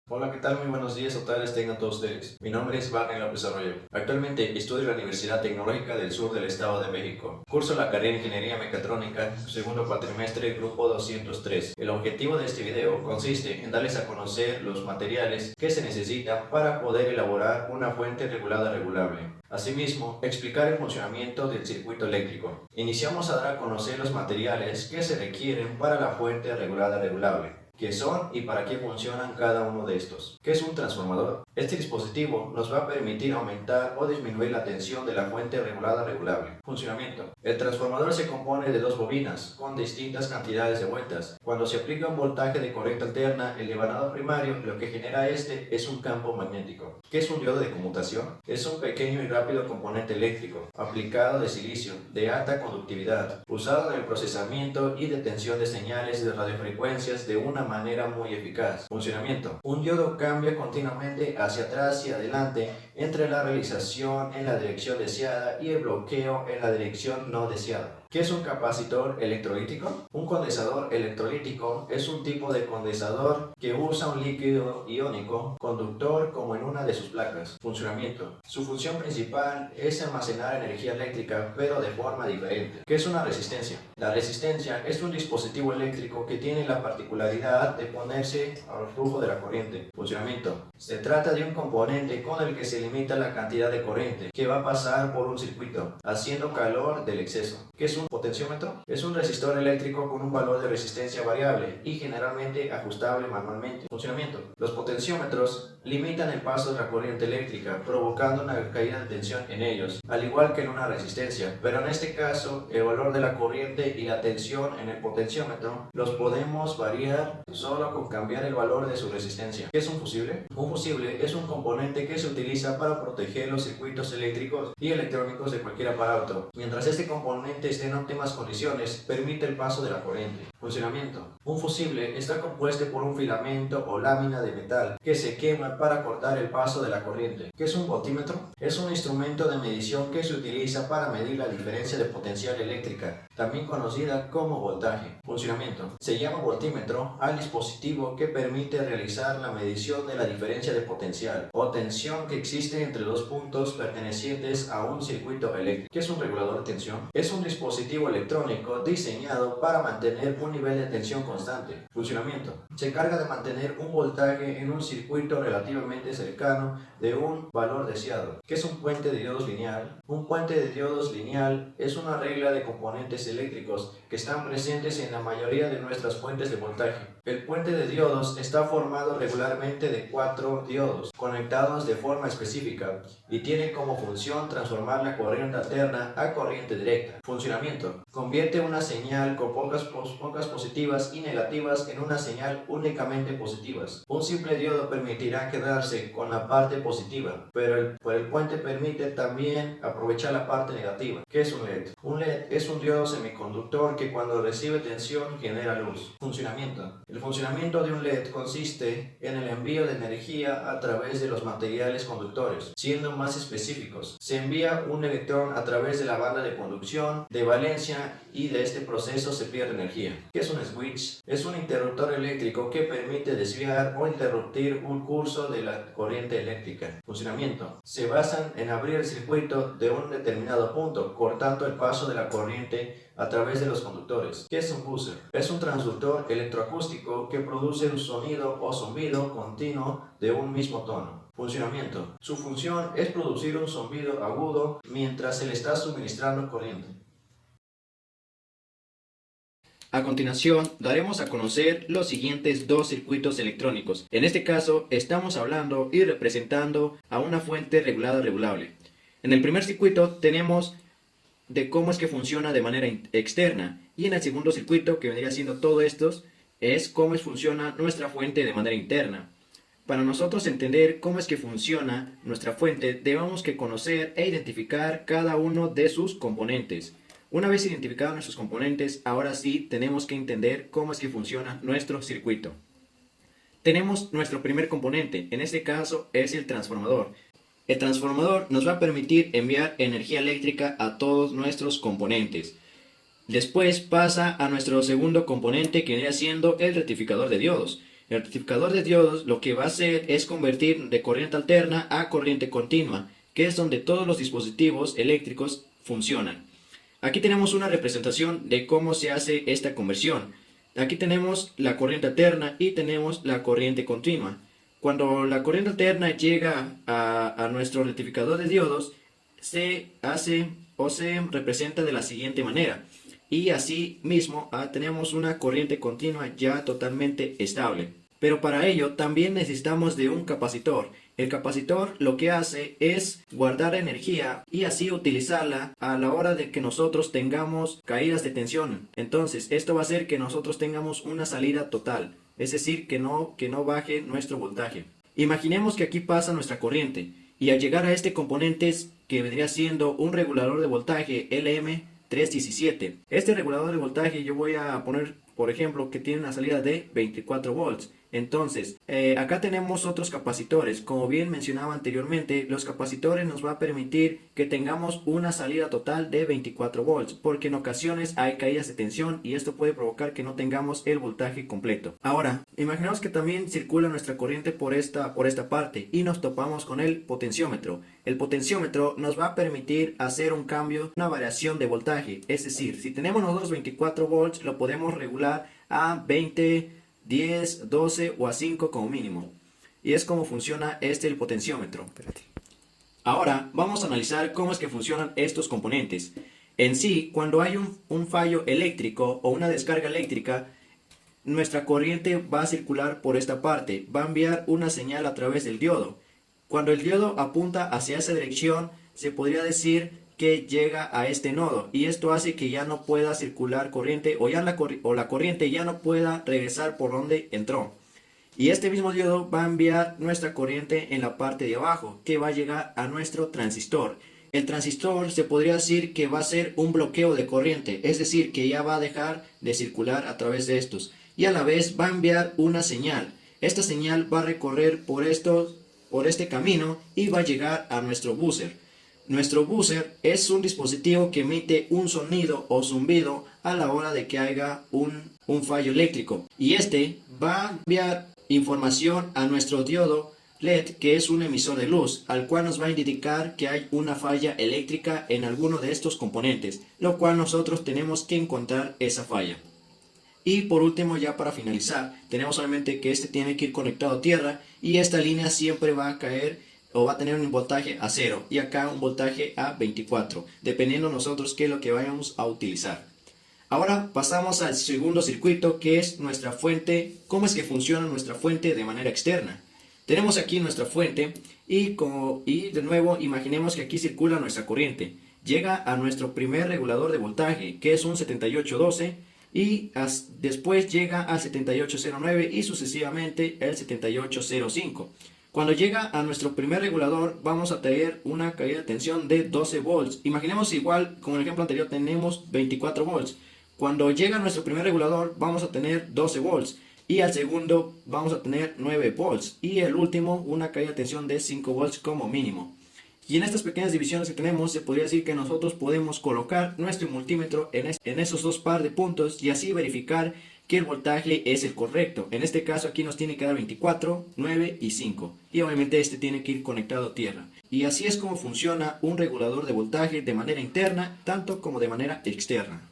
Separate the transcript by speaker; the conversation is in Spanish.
Speaker 1: Hola, ¿qué tal? Muy buenos días o tardes tengan todos ustedes. Mi nombre es Wagner López Arroyo. Actualmente estudio en la Universidad Tecnológica del Sur del Estado de México. Curso la carrera de Ingeniería Mecatrónica, segundo cuatrimestre, grupo 203. El objetivo de este video consiste en darles a conocer los materiales que se necesitan para poder elaborar una fuente regulada regulable. Asimismo, explicar el funcionamiento del circuito eléctrico. Iniciamos a dar a conocer los materiales que se requieren para la fuente regulada regulable. ¿Qué son y para qué funcionan cada uno de estos? ¿Qué es un transformador? Este dispositivo nos va a permitir aumentar o disminuir la tensión de la fuente regulada regulable. Funcionamiento. El transformador se compone de dos bobinas con distintas cantidades de vueltas. Cuando se aplica un voltaje de corriente alterna en el vanado primario, lo que genera este es un campo magnético. ¿Qué es un diodo de conmutación? Es un pequeño y rápido componente eléctrico aplicado de silicio de alta conductividad, usado en el procesamiento y detención de señales de radiofrecuencias de una manera muy eficaz. Funcionamiento. Un diodo cambia continuamente hacia atrás y adelante entre la realización en la dirección deseada y el bloqueo en la dirección no deseada. ¿Qué es un capacitor electrolítico? Un condensador electrolítico es un tipo de condensador que usa un líquido iónico conductor como en una de sus placas. Funcionamiento. Su función principal es almacenar energía eléctrica, pero de forma diferente. ¿Qué es una resistencia? La resistencia es un dispositivo eléctrico que tiene la particularidad de ponerse al flujo de la corriente. Funcionamiento. Se trata de un componente con el que se limita la cantidad de corriente que va a pasar por un circuito, haciendo calor del exceso. ¿Qué es un potenciómetro? Es un resistor eléctrico con un valor de resistencia variable y generalmente ajustable manualmente. Funcionamiento. Los potenciómetros limitan el paso de la corriente eléctrica, provocando una caída de tensión en ellos, al igual que en una resistencia, pero en este caso el valor de la corriente y la tensión en el potenciómetro los podemos variar solo con cambiar el valor de su resistencia. ¿Qué es un fusible? Un fusible es un componente que se utiliza para proteger los circuitos eléctricos y electrónicos de cualquier aparato. Mientras este componente esté en óptimas condiciones, permite el paso de la corriente. Funcionamiento. Un fusible está compuesto por un filamento o lámina de metal que se quema para cortar el paso de la corriente. ¿Qué es un voltímetro? Es un instrumento de medición que se utiliza para medir la diferencia de potencial eléctrica, también conocida como voltaje. Funcionamiento. Se llama voltímetro al dispositivo que permite realizar la medición de la diferencia de potencial o tensión que existe entre dos puntos pertenecientes a un circuito eléctrico. ¿Qué es un regulador de tensión? Es un dispositivo electrónico diseñado para mantener un nivel de tensión constante. Funcionamiento. Se encarga de mantener un voltaje en un circuito relativamente cercano de un valor deseado. ¿Qué es un puente de diodos lineal? Un puente de diodos lineal es una regla de componentes eléctricos que están presentes en la mayoría de nuestras fuentes de voltaje. El puente de diodos está formado regularmente de 4 diodos conectados de forma específica y tiene como función transformar la corriente alterna a corriente directa. Funcionamiento. Convierte una señal con pocas positivas y negativas en una señal únicamente positivas. Un simple diodo permitirá quedarse con la parte positiva, pero el puente permite también aprovechar la parte negativa. ¿Qué es un LED? Un LED es un diodo semiconductor que cuando recibe tensión genera luz. Funcionamiento. El funcionamiento de un LED consiste en el envío de energía a través de los materiales conductores. Siendo más específicos, se envía un electrón a través de la banda de conducción de valencia y de este proceso se pierde energía. ¿Qué es un switch? Es un interruptor eléctrico que permite desviar o interrumpir un curso de la corriente eléctrica. Funcionamiento. Se basan en abrir el circuito de un determinado punto, cortando el paso de la corriente a través de los conductores. ¿Qué es un buzzer? Es un transductor electroacústico que produce un sonido o zumbido continuo de un mismo tono. Funcionamiento. Su función es producir un zumbido agudo mientras se le está suministrando corriente. A continuación, daremos a conocer los siguientes dos circuitos electrónicos. En este caso, estamos hablando y representando a una fuente regulada regulable. En el primer circuito tenemos de cómo es que funciona de manera externa, y en el segundo circuito, que vendría siendo todo esto, es cómo funciona nuestra fuente de manera interna. Para nosotros entender cómo es que funciona nuestra fuente, debemos que conocer e identificar cada uno de sus componentes. Una vez identificados nuestros componentes, ahora sí tenemos que entender cómo es que funciona nuestro circuito. Tenemos nuestro primer componente, en este caso es el transformador. El transformador nos va a permitir enviar energía eléctrica a todos nuestros componentes. Después pasa a nuestro segundo componente, que viene siendo el rectificador de diodos.
Speaker 2: El rectificador de diodos lo que va a hacer es convertir de corriente alterna a corriente continua, que es donde todos los dispositivos eléctricos funcionan. Aquí tenemos una representación de cómo se hace esta conversión. Aquí tenemos la corriente alterna y tenemos la corriente continua. Cuando la corriente alterna llega a nuestro rectificador de diodos, se hace o se representa de la siguiente manera. Y así mismo tenemos una corriente continua ya totalmente estable. Pero para ello también necesitamos de un capacitor. El capacitor lo que hace es guardar energía y así utilizarla a la hora de que nosotros tengamos caídas de tensión. Entonces esto va a hacer que nosotros tengamos una salida total, es decir, que no baje nuestro voltaje. Imaginemos que aquí pasa nuestra corriente y al llegar a este componente que vendría siendo un regulador de voltaje LM317. Este regulador de voltaje yo voy a poner, por ejemplo, que tiene una salida de 24 volts. Entonces, acá tenemos otros capacitores. Como bien mencionaba anteriormente, los capacitores nos va a permitir que tengamos una salida total de 24 volts, porque en ocasiones hay caídas de tensión y esto puede provocar que no tengamos el voltaje completo. Ahora, imaginemos que también circula nuestra corriente por esta parte y nos topamos con el potenciómetro. El potenciómetro nos va a permitir hacer un cambio, una variación de voltaje. Es decir, si tenemos nosotros 24 volts, lo podemos regular a 20, 10, 12 o a 5 como mínimo. Y es como funciona el potenciómetro. Ahora vamos a analizar cómo es que funcionan estos componentes. En sí, cuando hay un fallo eléctrico o una descarga eléctrica, nuestra corriente va a circular por esta parte, va a enviar una señal a través del diodo. Cuando el diodo apunta hacia esa dirección, se podría decir que llega a este nodo y esto hace que ya no pueda circular corriente o la corriente ya no pueda regresar por donde entró. Y este mismo diodo va a enviar nuestra corriente en la parte de abajo, que va a llegar a nuestro transistor. El transistor se podría decir que va a ser un bloqueo de corriente, es decir, que ya va a dejar de circular a través de estos. Y a la vez va a enviar una señal. Esta señal va a recorrer por este camino y va a llegar a nuestro buzzer. Nuestro buzzer es un dispositivo que emite un sonido o zumbido a la hora de que haya un fallo eléctrico. Y este va a enviar información a nuestro diodo LED, que es un emisor de luz, al cual nos va a indicar que hay una falla eléctrica en alguno de estos componentes, lo cual nosotros tenemos que encontrar esa falla. Y por último, ya para finalizar, tenemos solamente que este tiene que ir conectado a tierra y esta línea siempre va a caer o va a tener un voltaje a 0 y acá un voltaje a 24, dependiendo nosotros qué es lo que vayamos a utilizar. Ahora pasamos al segundo circuito, que es nuestra fuente. ¿Cómo es que funciona nuestra fuente de manera externa? Tenemos aquí nuestra fuente y de nuevo imaginemos que aquí circula nuestra corriente. Llega a nuestro primer regulador de voltaje, que es un 7812, y después llega al 7809 y sucesivamente el 7805. Cuando llega a nuestro primer regulador vamos a tener una caída de tensión de 12 volts. Imaginemos igual, como en el ejemplo anterior tenemos 24 volts. Cuando llega a nuestro primer regulador vamos a tener 12 volts. Y al segundo vamos a tener 9 volts. Y el último una caída de tensión de 5 volts como mínimo. Y en estas pequeñas divisiones que tenemos se podría decir que nosotros podemos colocar nuestro multímetro en esos dos par de puntos y así verificar que el voltaje es el correcto. En este caso aquí nos tiene que dar 24, 9 y 5. Y obviamente este tiene que ir conectado a tierra. Y así es como funciona un regulador de voltaje de manera interna tanto como de manera externa.